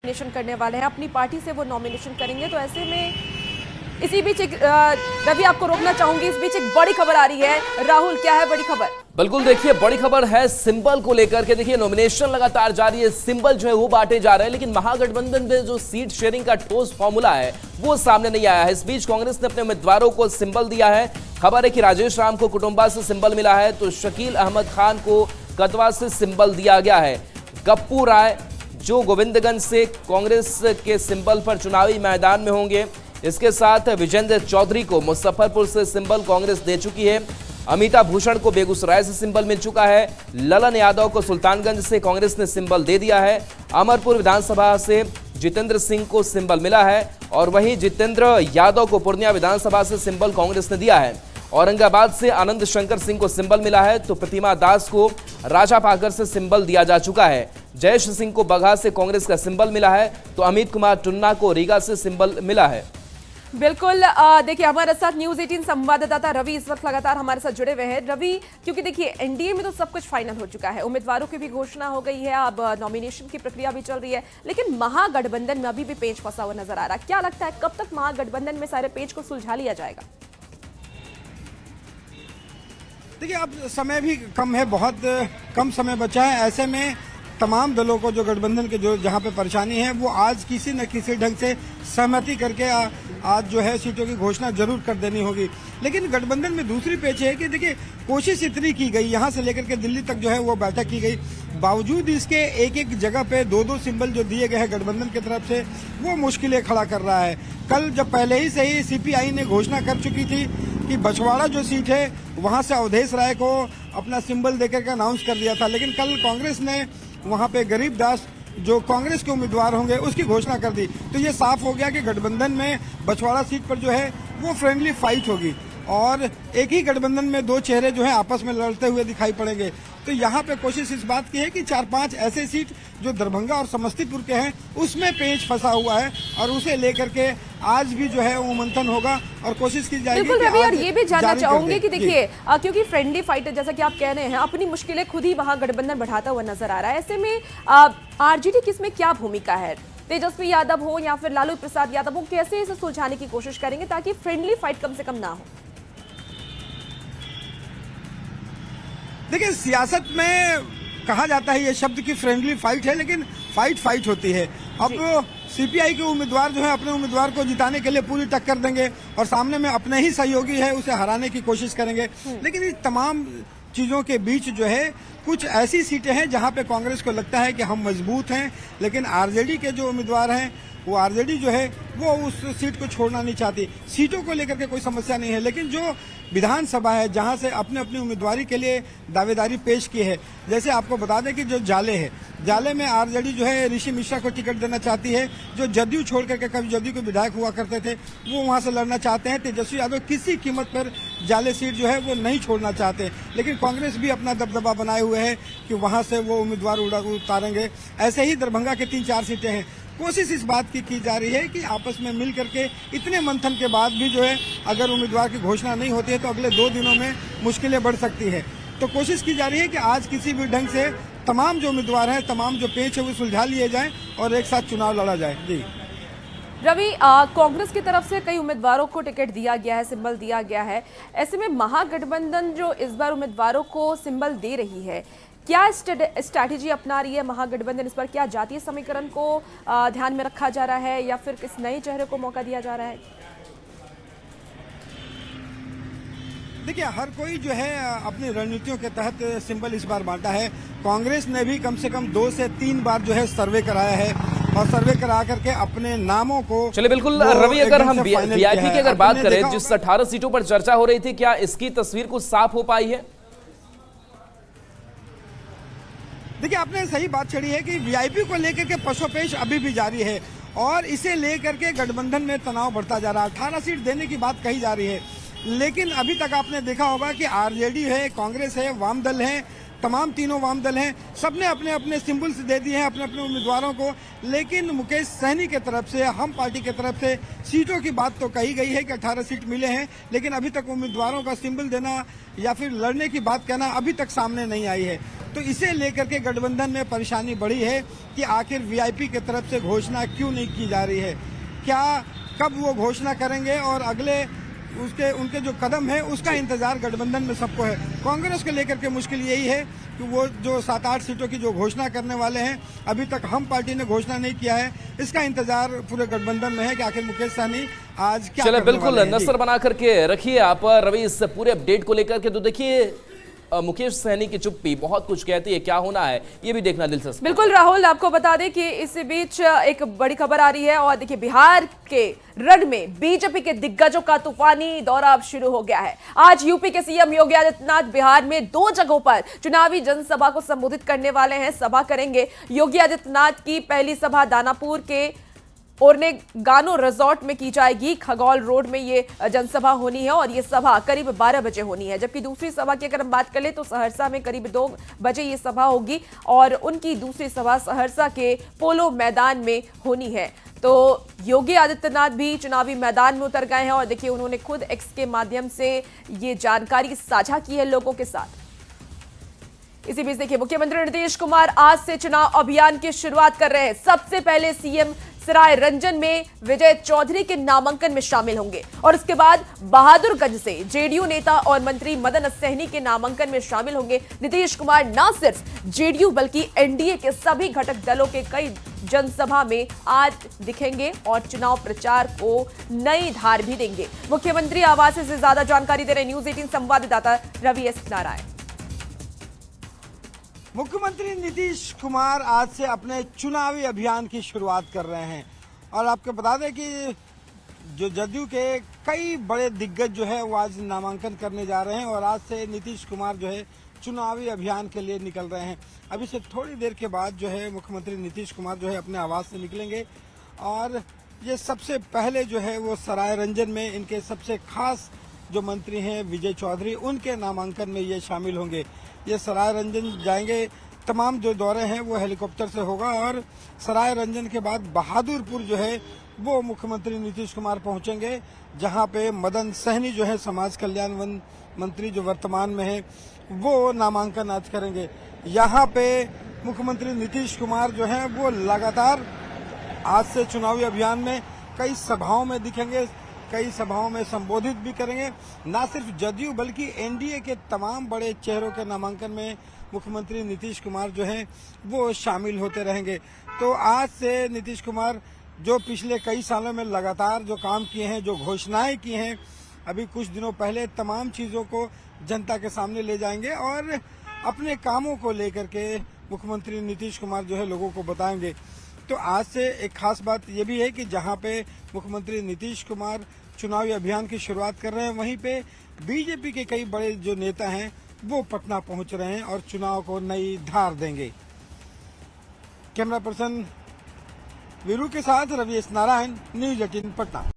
Nomination करने वाले हैं, अपनी पार्टी से वो नॉमिनेशन करेंगे। तो ऐसे में इसी बीच रवि आपको रोकना चाहूंगी, इस बीच एक बड़ी खबर आ रही है। राहुल, क्या है बड़ी खबर? बिल्कुल, देखिए बड़ी खबर है सिंबल को लेकर के। देखिए नॉमिनेशन लगातार जारी है, सिंबल जो है वो बांटे जा रहे हैं, लेकिन महागठबंधन में जो सीट शेयरिंग का ठोस फॉर्मूला है वो सामने नहीं आया है। इस बीच कांग्रेस ने अपने उम्मीदवारों को सिंबल दिया है। खबर है कि राजेश राम को कुटुंबा से सिंबल मिला है, तो शकील अहमद खान को कतवा से सिंबल दिया गया है। गप्पू राय जो गोविंदगंज से कांग्रेस के सिंबल पर चुनावी मैदान में होंगे। इसके साथ विजेंद्र चौधरी को मुजफ्फरपुर से सिंबल कांग्रेस दे चुकी है। अमिता भूषण को बेगूसराय से सिंबल मिल चुका है। ललन यादव को सुल्तानगंज से कांग्रेस ने सिंबल दे दिया है। अमरपुर विधानसभा से जितेंद्र सिंह को सिंबल मिला है और वहीं जितेंद्र यादव को पूर्णिया विधानसभा से सिंबल कांग्रेस ने दिया है। औरंगाबाद से आनंद शंकर सिंह को सिंबल मिला है, तो प्रतिमा दास को राजापाकर से सिंबल दिया जा चुका है। जयेश सिंह को बगहा से कांग्रेस का सिंबल मिला है, तो अमित कुमार टुन्ना को रीगा से सिंबल मिला है। बिल्कुल, देखिए हमारे साथ न्यूज़ 18 संवाददाता रवि इस वक्त लगातार हमारे साथ जुड़े हुए हैं। रवि, क्योंकि देखिए एनडीए में तो सब कुछ फाइनल हो चुका है, उम्मीदवारों की भी घोषणा हो गई है, अब नॉमिनेशन की प्रक्रिया भी चल रही है, लेकिन महागठबंधन में अभी भी पेच फंसा हुआ नजर आ रहा है। क्या लगता है कब तक महागठबंधन में सारे पेच को सुलझा लिया जाएगा? देखिए अब समय भी कम है, बहुत कम समय बचा है। ऐसे में तमाम दलों को जो गठबंधन के जो जहां पे परेशानी है वो आज किसी न किसी ढंग से सहमति करके आज जो है सीटों की घोषणा जरूर कर देनी होगी। लेकिन गठबंधन में दूसरी पेच है कि देखिए कोशिश इतनी की गई, यहां से लेकर के दिल्ली तक जो है वो बैठक की गई, बावजूद इसके एक एक जगह पे दो दो सिंबल जो दिए गए हैं गठबंधन की तरफ से वो मुश्किलें खड़ा कर रहा है। कल जब पहले ही से ही सीपीआई ने घोषणा कर चुकी थी कि बछवाड़ा जो सीट है वहां से अवधेश राय को अपना सिंबल देकर के अनाउंस कर दिया था, लेकिन कल कांग्रेस ने वहां पे गरीब दास जो कांग्रेस के उम्मीदवार होंगे उसकी घोषणा कर दी। तो ये साफ हो गया कि गठबंधन में बछवाड़ा सीट पर जो है वो फ्रेंडली फाइट होगी और एक ही गठबंधन में दो चेहरे जो है आपस में लड़ते हुए दिखाई पड़ेंगे। तो यहाँ पे कोशिश इस बात की है कि 4-5 ऐसे सीट जो दरभंगा और समस्तीपुर के हैं उसमें पेच फंसा हुआ है और उसे लेकर के आज भी जो है वो मंथन होगा और कोशिश की जाएगी। बिल्कुल रवि, और ये भी जानना चाहूंगी कि देखिए क्योंकि फ्रेंडली फाइटर जैसा कि आप कह रहे हैं अपनी मुश्किलें खुद ही वहां गठबंधन बढ़ाता हुआ नजर आ रहा है, ऐसे में आरजेडी की इसमें क्या भूमिका है? तेजस्वी यादव हो या फिर लालू प्रसाद यादव हो, कैसे इसे सुलझाने की कोशिश करेंगे ताकि फ्रेंडली फाइट कम से कम ना हो? देखिए सियासत में कहा जाता है ये शब्द की फ्रेंडली फाइट है, लेकिन फाइट होती है। अब सीपीआई के उम्मीदवार जो है अपने उम्मीदवार को जिताने के लिए पूरी टक्कर देंगे और सामने में अपने ही सहयोगी है उसे हराने की कोशिश करेंगे। लेकिन इस तमाम चीजों के बीच जो है कुछ ऐसी सीटें हैं जहां पे कांग्रेस को लगता है कि हम मजबूत हैं, लेकिन आरजेडी के जो उम्मीदवार हैं वो आरजेडी जो है वो उस सीट को छोड़ना नहीं चाहती। सीटों को लेकर के कोई समस्या नहीं है, लेकिन जो विधानसभा है जहां से अपने अपनी उम्मीदवारी के लिए दावेदारी पेश की है, जैसे आपको बता दें कि जो जाले है, जाले में आरजेडी जो है ऋषि मिश्रा को टिकट देना चाहती है, जो जदयू छोड़ करके कभी जदयू के विधायक हुआ करते थे वो वहां से लड़ना चाहते हैं। तेजस्वी यादव किसी कीमत पर जाले सीट जो है वो नहीं छोड़ना चाहते, लेकिन कांग्रेस भी अपना दबदबा बनाए हुए है कि वहां से वो उम्मीदवार उतारेंगे। ऐसे ही दरभंगा के 3-4 सीटें हैं। कोशिश इस बात की जा रही है कि आपस में मिल करके इतने मंथन के बाद भी जो है अगर उम्मीदवार की घोषणा नहीं होती है तो अगले 2 दिनों में मुश्किलें बढ़ सकती है। तो कोशिश की जा रही है कि आज किसी भी ढंग से तमाम जो उम्मीदवार हैं, तमाम जो पेच है वो सुलझा लिए जाएं और एक साथ चुनाव लड़ा जाए। जी रवि, कांग्रेस की तरफ से कई उम्मीदवारों को टिकट दिया गया है, सिंबल दिया गया है, ऐसे में महागठबंधन जो इस बार उम्मीदवारों को सिंबल दे रही है, क्या स्ट्रैटेजी अपना रही है महागठबंधन? इस पर क्या जातीय समीकरण को ध्यान में रखा जा रहा है या फिर किस नए चेहरे को मौका दिया जा रहा है? देखिए हर कोई जो है अपनी रणनीतियों के तहत सिंबल इस बार बांटा है। कांग्रेस ने भी कम से कम 2 से 3 बार जो है सर्वे कराया है और सर्वे करा करके अपने नामों को। चलिए बिल्कुल रवि, अगर हम वीआईपी की अगर बात करें, जिस 18 सीटों पर चर्चा हो रही थी, क्या इसकी तस्वीर कुछ साफ हो पाई है? देखिए आपने सही बात छेड़ी है कि वीआईपी को लेकर के पशोपेश अभी भी जारी है और इसे लेकर के गठबंधन में तनाव बढ़ता जा रहा है। 18 सीट देने की बात कही जा रही है, लेकिन अभी तक आपने देखा होगा कि आरजेडी है, कांग्रेस है, वाम दल है, तमाम तीनों वाम दल हैं, सबने अपने अपने सिंबल्स दे दिए हैं अपने अपने उम्मीदवारों को। लेकिन मुकेश सहनी की तरफ से, हम पार्टी की तरफ से सीटों की बात तो कही गई है कि 18 सीट मिले हैं, लेकिन अभी तक उम्मीदवारों का सिंबल देना या फिर लड़ने की बात कहना अभी तक सामने नहीं आई है। तो इसे लेकर के गठबंधन में परेशानी बढ़ी है कि आखिर वीआईपी की तरफ से घोषणा क्यों नहीं की जा रही है, क्या कब वो घोषणा करेंगे और अगले उनके जो कदम है उसका इंतजार गठबंधन में सबको है। कांग्रेस को लेकर के मुश्किल यही है कि वो जो 7-8 सीटों की जो घोषणा करने वाले हैं, अभी तक हम पार्टी ने घोषणा नहीं किया है, इसका इंतजार पूरे गठबंधन में है कि आखिर मुकेश सहनी आज क्या चले। करने बिल्कुल वाले हैं। नजर बना करके रखिए आप रवि इस पूरे अपडेट को लेकर के। तो देखिए मुकेश सहनी की चुप्पी बहुत कुछ कहती है, क्या होना है ये भी देखना दिलचस्प। बिल्कुल राहुल, आपको बता दें कि इस बीच एक बड़ी खबर आ रही है और देखिए बिहार के रण में बीजेपी के दिग्गजों का तूफानी दौरा अब शुरू हो गया है। आज यूपी के सीएम योगी आदित्यनाथ बिहार में 2 जगहों पर चुनावी जनसभा को संबोधित करने वाले हैं, सभा करेंगे। योगी आदित्यनाथ की पहली सभा दानापुर के ओरनेगानो रिजॉर्ट में की जाएगी। खगौल रोड में ये जनसभा होनी है और ये सभा करीब 12 बजे होनी है। जबकि दूसरी सभा की अगर हम बात करें तो सहरसा में करीब 2 बजे ये सभा होगी और उनकी दूसरी सभा सहरसा के पोलो मैदान में होनी है। तो योगी आदित्यनाथ भी चुनावी मैदान में उतर गए हैं और देखिए उन्होंने खुद एक्स के माध्यम से ये जानकारी साझा की है लोगों के साथ। इसी बीच देखिए मुख्यमंत्री नीतीश कुमार आज से चुनाव अभियान की शुरुआत कर रहे हैं। सबसे पहले सीएम सराय रंजन में विजय चौधरी के नामांकन में शामिल होंगे और उसके बाद बहादुरगंज से जेडीयू नेता और मंत्री मदन सहनी के नामांकन में शामिल होंगे। नीतीश कुमार न सिर्फ जेडीयू बल्कि एनडीए के सभी घटक दलों के कई जनसभा में आज दिखेंगे और चुनाव प्रचार को नई धार भी देंगे। मुख्यमंत्री आवास से ज्यादा जानकारी दे रहे न्यूज 18 संवाददाता रवि एस नारायण। मुख्यमंत्री नीतीश कुमार आज से अपने चुनावी अभियान की शुरुआत कर रहे हैं और आपको बता दें कि जो जदयू के कई बड़े दिग्गज जो है वो आज नामांकन करने जा रहे हैं और आज से नीतीश कुमार जो है चुनावी अभियान के लिए निकल रहे हैं। अभी से थोड़ी देर के बाद जो है मुख्यमंत्री नीतीश कुमार जो है अपने आवास से निकलेंगे और ये सबसे पहले जो है वो सराय रंजन में इनके सबसे खास जो मंत्री हैं विजय चौधरी, उनके नामांकन में ये शामिल होंगे। ये सराय रंजन जाएंगे, तमाम जो दौरे हैं वो हेलीकॉप्टर से होगा और सराय रंजन के बाद बहादुरपुर जो है वो मुख्यमंत्री नीतीश कुमार पहुंचेंगे, जहां पे मदन सहनी जो है समाज कल्याण मंत्री जो वर्तमान में है वो नामांकन आज करेंगे। यहाँ पे मुख्यमंत्री नीतीश कुमार जो है वो लगातार आज से चुनावी अभियान में कई सभाओं में दिखेंगे, कई सभाओं में संबोधित भी करेंगे। न सिर्फ जदयू बल्कि एनडीए के तमाम बड़े चेहरों के नामांकन में मुख्यमंत्री नीतीश कुमार जो हैं वो शामिल होते रहेंगे। तो आज से नीतीश कुमार जो पिछले कई सालों में लगातार जो काम किए हैं, जो घोषणाएं की हैं, अभी कुछ दिनों पहले तमाम चीजों को जनता के सामने ले जाएंगे और अपने कामों को लेकर के मुख्यमंत्री नीतीश कुमार जो है लोगों को बताएंगे। तो आज से एक खास बात यह भी है कि जहां पे मुख्यमंत्री नीतीश कुमार चुनावी अभियान की शुरुआत कर रहे हैं, वहीं पे बीजेपी के कई बड़े जो नेता हैं वो पटना पहुंच रहे हैं और चुनाव को नई धार देंगे। कैमरा पर्सन वीरू के साथ रवि एस नारायण, न्यूज 18 पटना।